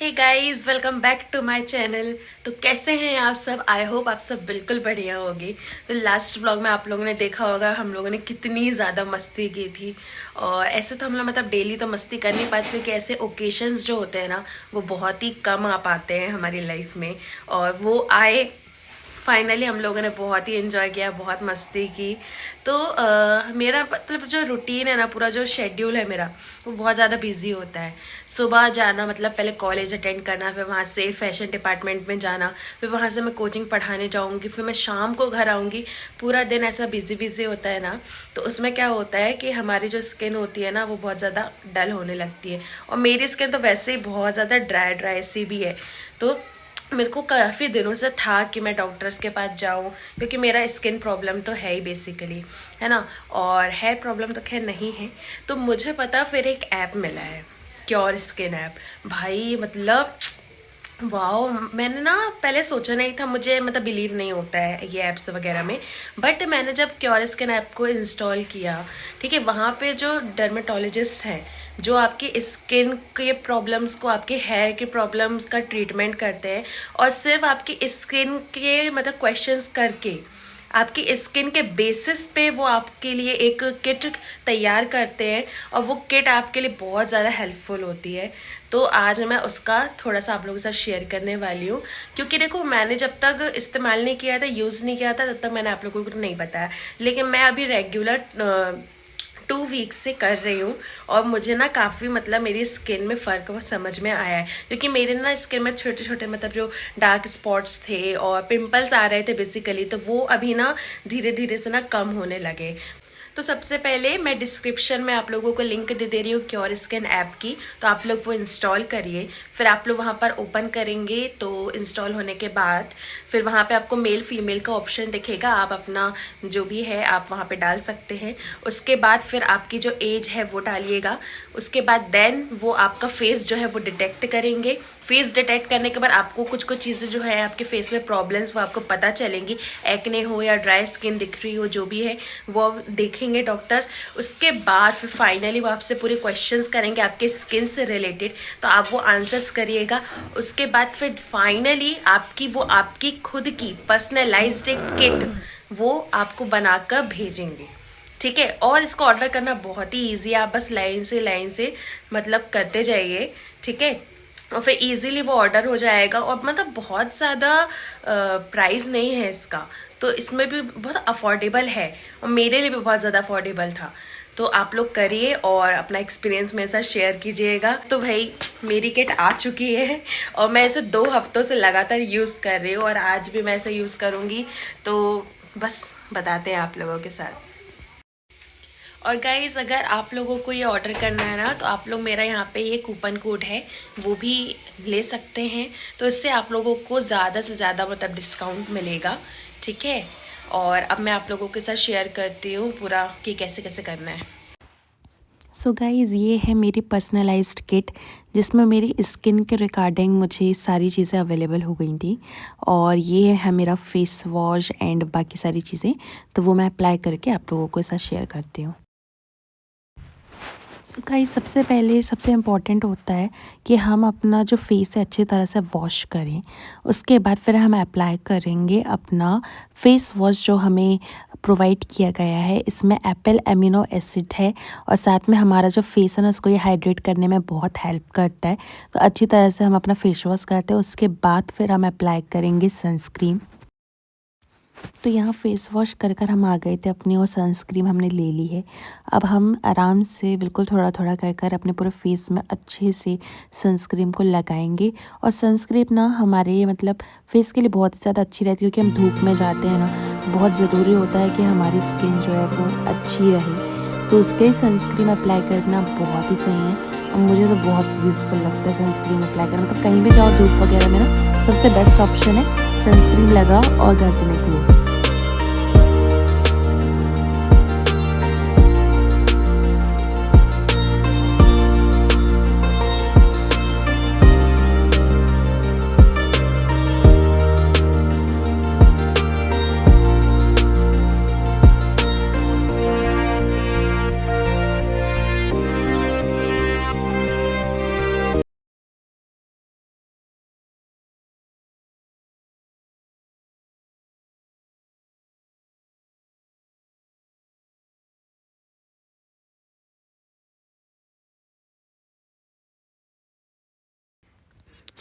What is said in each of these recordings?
Hey guys, welcome back to my channel. तो कैसे हैं आप सब? आई होप आप सब बिल्कुल बढ़िया होगी। तो लास्ट व्लॉग में आप लोगों ने देखा होगा हम लोगों ने कितनी ज़्यादा मस्ती की थी। और ऐसे तो हम लोग मतलब डेली तो मस्ती कर नहीं पाते क्योंकि ऐसे ओकेशंस जो होते हैं ना वो बहुत ही कम आ पाते हैं हमारी लाइफ में। और वो आए फाइनली हम लोगों ने बहुत ही इन्जॉय किया, बहुत मस्ती की। तो मेरा मतलब जो रूटीन है ना, पूरा जो शेड्यूल है मेरा वो बहुत ज़्यादा बिजी होता है। सुबह जाना मतलब पहले कॉलेज अटेंड करना, फिर वहाँ से फैशन डिपार्टमेंट में जाना, फिर वहाँ से मैं कोचिंग पढ़ाने जाऊँगी, फिर मैं शाम को घर आऊँगी। पूरा दिन ऐसा बिजी बिजी होता है ना। तो उसमें क्या होता है कि हमारी जो स्किन होती है ना वो बहुत ज़्यादा डल होने लगती है। और मेरी स्किन तो वैसे ही बहुत ज़्यादा ड्राई ड्राई सी भी है। तो मेरे को काफ़ी दिनों से था कि मैं डॉक्टर्स के पास जाऊं क्योंकि मेरा स्किन प्रॉब्लम तो है ही बेसिकली, है ना। और हेयर प्रॉब्लम तो खैर नहीं है। तो मुझे पता फिर एक ऐप मिला है, क्योर स्किन ऐप। भाई मतलब वाओ, मैंने ना पहले सोचा नहीं था, मुझे मतलब बिलीव नहीं होता है ये ऐप्स वगैरह में। बट मैंने जब क्योर स्किन ऐप को इंस्टॉल किया, ठीक है, वहाँ पे जो डर्मेटोलॉजिस्ट हैं जो आपकी स्किन के प्रॉब्लम्स को, आपके हेयर के प्रॉब्लम्स का ट्रीटमेंट करते हैं और सिर्फ आपकी स्किन के मतलब क्वेश्चंस करके आपकी स्किन के बेसिस पे वो आपके लिए एक किट तैयार करते हैं। और वो किट आपके लिए बहुत ज़्यादा हेल्पफुल होती है। तो आज मैं उसका थोड़ा सा आप लोगों के साथ शेयर करने वाली हूँ क्योंकि देखो मैंने जब तक इस्तेमाल नहीं किया था, यूज़ नहीं किया था, तब तक मैंने आप लोगों को नहीं बताया। लेकिन मैं अभी रेगुलर 2 वीक्स से कर रही हूँ और मुझे ना काफ़ी मतलब मेरी स्किन में फ़र्क समझ में आया है क्योंकि मेरे ना स्किन में छोटे छोटे मतलब जो डार्क स्पॉट्स थे और पिंपल्स आ रहे थे बेसिकली, तो वो अभी ना धीरे धीरे से ना कम होने लगे। तो सबसे पहले मैं डिस्क्रिप्शन में आप लोगों को लिंक दे रही हूँ क्योर स्किन ऐप की, तो आप लोग वो इंस्टॉल करिए। फिर आप लोग वहाँ पर ओपन करेंगे तो इंस्टॉल होने के बाद फिर वहाँ पे आपको मेल फीमेल का ऑप्शन दिखेगा। आप अपना जो भी है आप वहाँ पे डाल सकते हैं। उसके बाद फिर आपकी जो एज है वो डालिएगा। उसके बाद देन वो आपका फेस जो है वो डिटेक्ट करेंगे। फेस डिटेक्ट करने के बाद आपको कुछ कुछ चीज़ें जो है आपके फेस में प्रॉब्लम्स वो आपको पता चलेंगी। एक्ने हो या ड्राई स्किन दिख रही हो, जो भी है वो देखेंगे डॉक्टर्स। उसके बाद फिर फाइनली वो आपसे पूरे क्वेश्चंस करेंगे आपके स्किन से रिलेटेड, तो आप वो आंसर्स करिएगा। उसके बाद फिर फाइनली आपकी वो आपकी खुद की पर्सनलाइज्ड एक किट वो आपको बनाकर भेजेंगे, ठीक है। और इसको ऑर्डर करना बहुत ही ईजी है, आप बस लाइन से मतलब करते जाइए, ठीक है। और फिर इजीली वो ऑर्डर हो जाएगा और मतलब बहुत ज़्यादा प्राइस नहीं है इसका। तो इसमें भी बहुत अफोर्डेबल है और मेरे लिए भी बहुत ज़्यादा अफोर्डेबल था। तो आप लोग करिए और अपना एक्सपीरियंस मेरे साथ शेयर कीजिएगा। तो भाई मेरी किट आ चुकी है और मैं इसे 2 हफ्तों से लगातार यूज़ कर रही हूँ और आज भी मैं इसे यूज़ करूँगी। तो बस बताते हैं आप लोगों के साथ। और गाइज़ अगर आप लोगों को ये ऑर्डर करना है ना तो आप लोग मेरा यहाँ पे ये कूपन कोड है वो भी ले सकते हैं। तो इससे आप लोगों को ज़्यादा से ज़्यादा मतलब डिस्काउंट मिलेगा, ठीक है। और अब मैं आप लोगों के साथ शेयर करती हूँ पूरा कि कैसे कैसे करना है। सो गाइज़ ये है मेरी पर्सनलाइज्ड किट जिसमें मेरी स्किन के रिगार्डिंग मुझे सारी चीज़ें अवेलेबल हो गई थी। और ये है मेरा फेस वॉश एंड बाकी सारी चीज़ें, तो वो मैं अप्लाई करके आप लोगों के साथ शेयर करती हूँ। सो गाइस सबसे पहले सबसे इम्पॉर्टेंट होता है कि हम अपना जो फेस है अच्छी तरह से वॉश करें। उसके बाद फिर हम अप्लाई करेंगे अपना फेस वॉश जो हमें प्रोवाइड किया गया है। इसमें एप्पल एमिनो एसिड है और साथ में हमारा जो फेस है ना उसको ये हाइड्रेट करने में बहुत हेल्प करता है। तो अच्छी तरह से हम अपना फेस वॉश करते हैं। उसके बाद फिर हम अप्लाई करेंगे सनस्क्रीन। तो यहाँ फेस वॉश कर कर हम आ गए थे अपनी, और सनस्क्रीन हमने ले ली है। अब हम आराम से बिल्कुल थोड़ा थोड़ा कर कर अपने पूरे फेस में अच्छे से सनस्क्रीन को लगाएंगे। और सनस्क्रीन ना हमारे मतलब फेस के लिए बहुत ही ज़्यादा अच्छी रहती है क्योंकि हम धूप में जाते हैं ना, बहुत ज़रूरी होता है कि हमारी स्किन जो है वो अच्छी रहे। तो उसके लिए सनस्क्रीन अप्लाई करना बहुत ही सही है और मुझे तो बहुत यूज़फुल लगता है सनस्क्रीन अप्लाई करना। मतलब कहीं भी जाओ धूप वगैरह में ना, सबसे बेस्ट ऑप्शन है सनस्क्रीन लगाओ और घर से निकलो।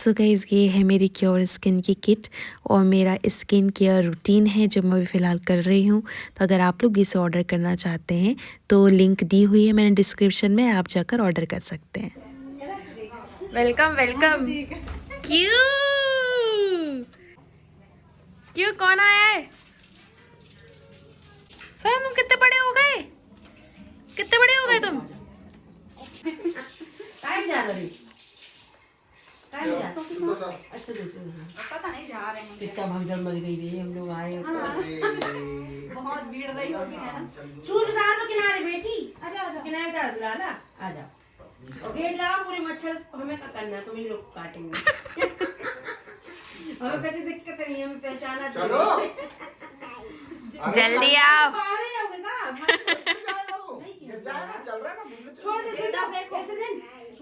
सो गाइस ये है मेरी क्योर स्किन की किट और मेरा स्किन केयर रूटीन है जो मैं अभी फ़िलहाल कर रही हूँ। तो अगर आप लोग इसे ऑर्डर करना चाहते हैं तो लिंक दी हुई है मैंने डिस्क्रिप्शन में, आप जाकर ऑर्डर कर सकते हैं। Welcome welcome. क्यों क्यों कौन आया है? स्वयं तुम कितने बड़े हो गए? कितने बड़े हो गए तुम? पता नहीं जा रहे हैं कितना भगदड़ मच गई थी, हम लोग आए बहुत भीड़ रही होगी है ना। सूज डाल दो किनारे बेटी, किनारे डाल दो लाला, आ जाओ और गेट लगाओ। पूरे मच्छर हमें क्या करना है, तुम ही लोग काटेंगे। हमें कैसे दिक्कत नहीं है, हमें पहचाना चलो जल्दी आओ। बाहर ही रहोगे ना? चल रहा है ना, छोड़ दे देखो ऐसे दिन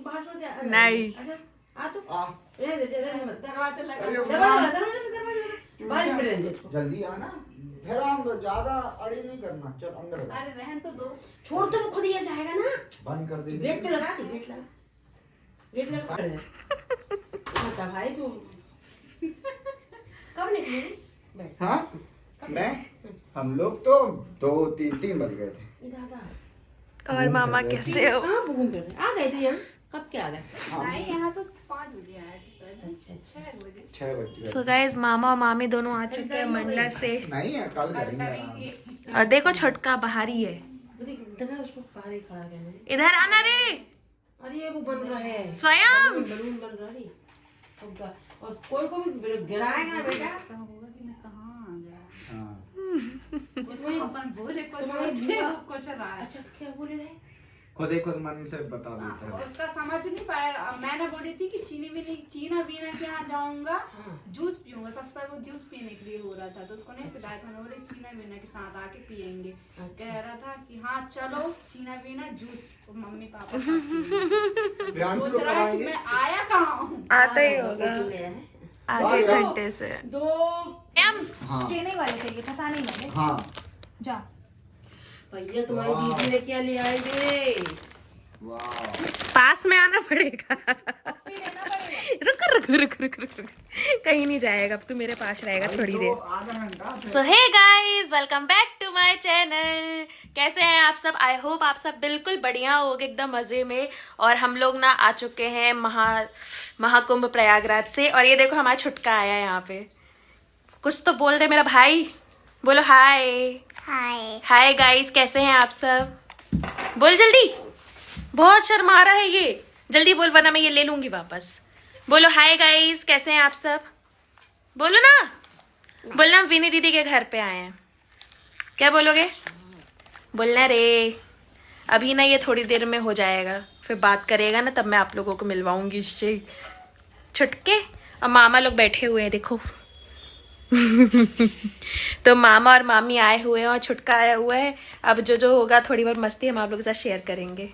बाहर छोड़ दे। नहीं। अच्छा आ तो आ, दरवाजा लगा बाहर ही पड़े इसको। जल्दी आना, फिर हम ज्यादा अड़ी नहीं करना। चल अंदर आ। अरे रहन तो दो। छोड़ तो वो खुद ही आ जाएगा ना। बंद कर दे। गेट तो लगा दे, गेट लगा बता भाई तू कब निकली? बैठ। हाँ मैं हम लोग तो 2-3 बज गए थे। इधर आ। और मामा कैसे हो? कहाँ घूम फिर रहे? आ गए थे यहाँ? कब के आ गए? नहीं यहाँ तो 5 बजे आए थे। अच्छा अच्छा 6 बजे। 6 बज गए। सो गाइस मामा और मामी दोनों आ चुके हैं मंडला से। नहीं है, कल करेंगे आराम। और देखो छोटका बाहर ही है। देखा उसको बाहर ही खड़ा करना है। इधर आना रे अरे वो बन रहा है स्वयं। बलून बन रहा है और कोई को भी गिराएगा ना बेटा। हाँ। अच्छा क्या बोले रहे? खुद ही खुद मन से बता देता है। उसका समझ नहीं पाया। मैंने बोली थी कि चीना बीना के यहाँ जाऊंगा, जूस पीऊंगा। सबसे पहले वो जूस पीने के लिए हो रहा था तो उसको नहीं पिलाया था। मैं बोली चीना बीना के साथ आके पियेंगे। कह रहा था कि हाँ चलो चीना बीना जूस तो मम्मी पापा सोच रहा है कि मैं आया कहाँ हूँ। आता ही होगा आधे घंटे से। दो हाँ चीनी वाले चाहिए, फसाने वाले। हाँ जा भैया तुम्हारी दीदी ने क्या ले आएंगे? वाह। पास में आना पड़ेगा। रुक रुक रुक रुक रुक रुक कहीं नहीं जाएगा, अब तू मेरे पास रहेगा थोड़ी देर। आधा घंटा। So hey guys, welcome back to my channel. कैसे हैं आप सब? आई होप आप सब बिल्कुल बढ़िया होगे, एकदम मजे में। और हम लोग ना आ चुके हैं महाकुंभ प्रयागराज से। और ये देखो हमारा छुटका आया है यहाँ पे। कुछ तो बोल दे मेरा भाई, बोलो हाय। हाय हाय गाइस, कैसे हैं आप सब? बोल जल्दी, बहुत शर्मा रहा है ये। जल्दी बोल वरना मैं ये ले लूंगी वापस। बोलो हाय गाइस, कैसे हैं आप सब? बोलो ना, बोलना विनी दीदी के घर पे आए हैं। क्या बोलोगे? बोलना रे। अभी ना ये थोड़ी देर में हो जाएगा, फिर बात करेगा ना तब मैं आप लोगों को मिलवाऊंगी इससे। छुटके और मामा लोग बैठे हुए हैं देखो। तो मामा और मामी आए हुए हैं और छुटका आया हुआ है। अब जो होगा थोड़ी बहुत मस्ती हम आप लोगों के साथ शेयर करेंगे।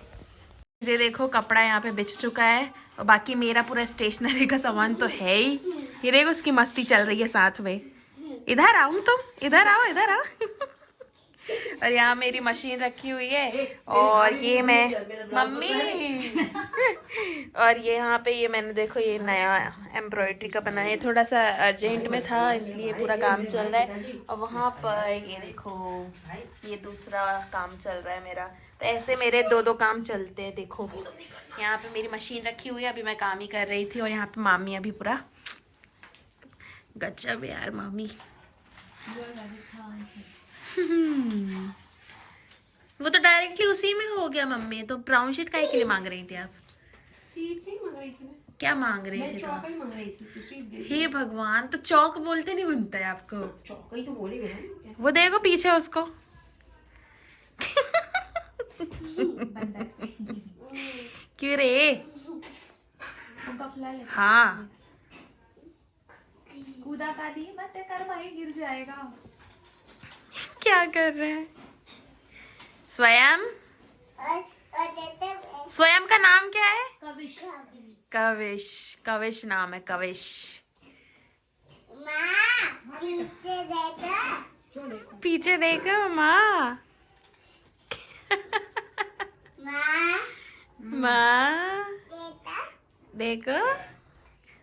ये देखो कपड़ा यहाँ पे बिछ चुका है और बाकी मेरा पूरा स्टेशनरी का सामान तो है ही। ये देखो उसकी मस्ती चल रही है साथ में। इधर आओ तुम, इधर आओ इधर आओ। और यहाँ मेरी मशीन रखी हुई है और ये मैं मम्मी। और ये यहाँ पे ये मैंने देखो ये नया एम्ब्रॉयडरी का बना है, थोड़ा सा अर्जेंट में था इसलिए पूरा काम चल रहा है। और वहाँ पर ये देखो ये दूसरा काम चल रहा है मेरा। तो ऐसे मेरे 2 काम चलते हैं। देखो यहाँ पे मेरी मशीन रखी हुई है, अभी मैं काम ही कर रही थी। और यहाँ पे मामी अभी पूरा गजब यार मामी। वो तो डायरेक्टली उसी में हो गया मम्मी। तो ब्राउन शीट काहे के लिए मांग रही थी आप? सीट नहीं मांग रही थी। क्या मांग रही थी? चौक ही मांग रही थी। हे भगवान, तो चौक बोलते नहीं बनता है आपको? चौक ही तो बोली बहन। वो देखो पीछे उसको। क्यों रे? हाँ कूदा का दी मत कर भाई, गिर जाएगा। क्या कर रहे हैं? स्वयं स्वयं का नाम क्या है? कविश। कविश नाम है, कविश। पीछे देखो माँ। माँ देखो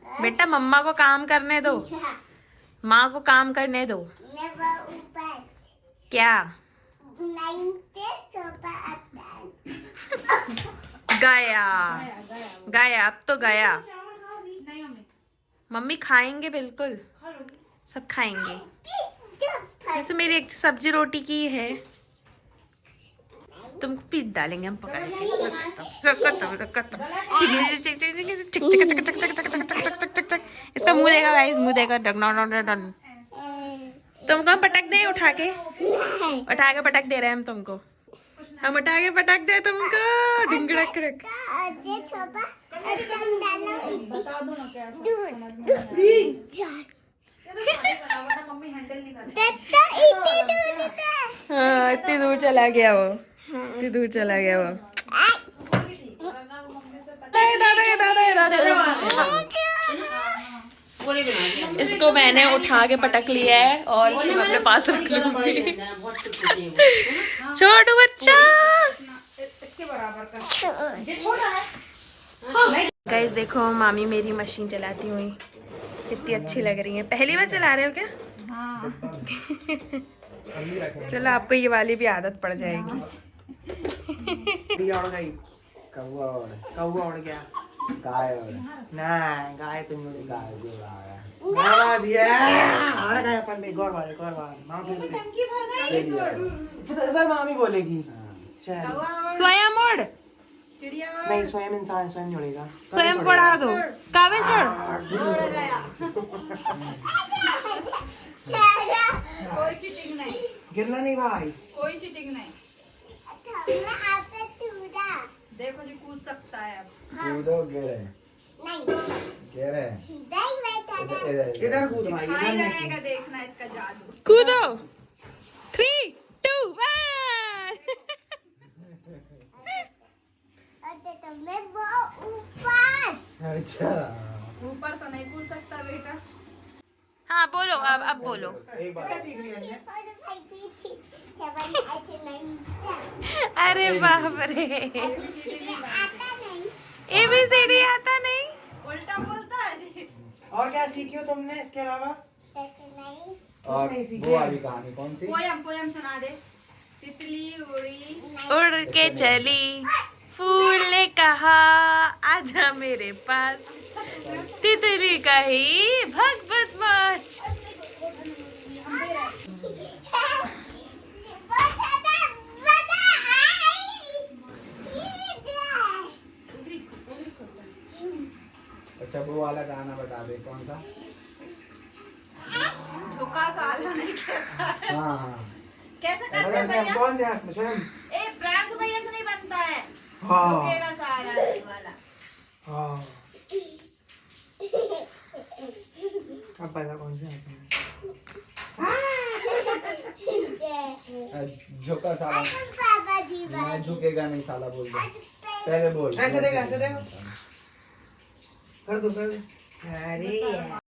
बेटा मम्मा को काम करने दो, माँ को काम करने दो। क्या गया गया, अब तो गया। नहीं मम्मी, मम्मी खाएंगे, बिल्कुल सब खाएंगे। वैसे मेरी एक सब्जी रोटी की है, तुमको पीट डालेंगे हम पका के। इसका मुंह देखा गाइस, मुंह देखा। तुमको हम पटक दे, उठा के पटक दे रहे हैं हम तुमको, हम उठा के पटक दे तुमको। ढिंगड़क खड़क। बता दो ना क्या समझ में नहीं आ रहा। हाँ, इतनी दूर चला गया वो, इतनी दूर चला गया वो। इसको मैंने उठा के पटक लिया है और इसे मैं अपने पास रख लूंगी। छोटू बच्चा। गाइस देखो, मामी मेरी मशीन चलाती हुई कितनी अच्छी लग रही है। पहली बार चला रहे हो क्या? हाँ। चलो आपको ये वाली भी आदत पड़ जाएगी। कौवा उड़ गया। गाय ना गाय तुम गाय जो आया गवा दिया। हमारा गाय अपन में गौर वाले माँ फिर से इस बार मामी बोलेगी। चल स्वयं उड़, चिड़िया नहीं, स्वयं इंसान स्वयं जुड़ेगा। स्वयं पढ़ा दो। काबिल छोड़। उड़ गया। कोई चीटिंग नहीं, गिरना नहीं भाई। कोई चीटिंग नहीं। देखो जी, कूद सकता है अब। कूदो, गिरे गिरे इधर कूद भाई, इधर नहीं। रहेगा, देखना इसका जादू। कूदो। 3, 2, 1। अच्छा ऊपर तो नहीं कूद सकता बेटा। हाँ बोलो, अब बोलो। एक बार सीख लिया। अरे बाप रे, ABCD आता नहीं। उल्टा बोलता है जी। और क्या सीखी हो तुमने इसके अलावा? और नहीं सीखी वो है। वाली कहानी कौन सी? पोयम सुना दे। तितली उड़ी, उड़ के चली, फूल ने कहा आजा मेरे पास, तितली कही भग बदमाश। अच्छा वो वाला गाना बता दे, कौन सा? झोंका साला नहीं कहता है। हाँ हाँ कैसे करते हैं भैया? कौन से हाथ में स्वयं? ए प्रांत भैया से नहीं बनता है। हाँ झोंकेगा साला ये वाला। हाँ। अब पता कौन से हाथ में? झुका साला, मैं झुकेगा नहीं साला बोल दे, पहले बोल। ऐसे देखो कर दो। अरे यार।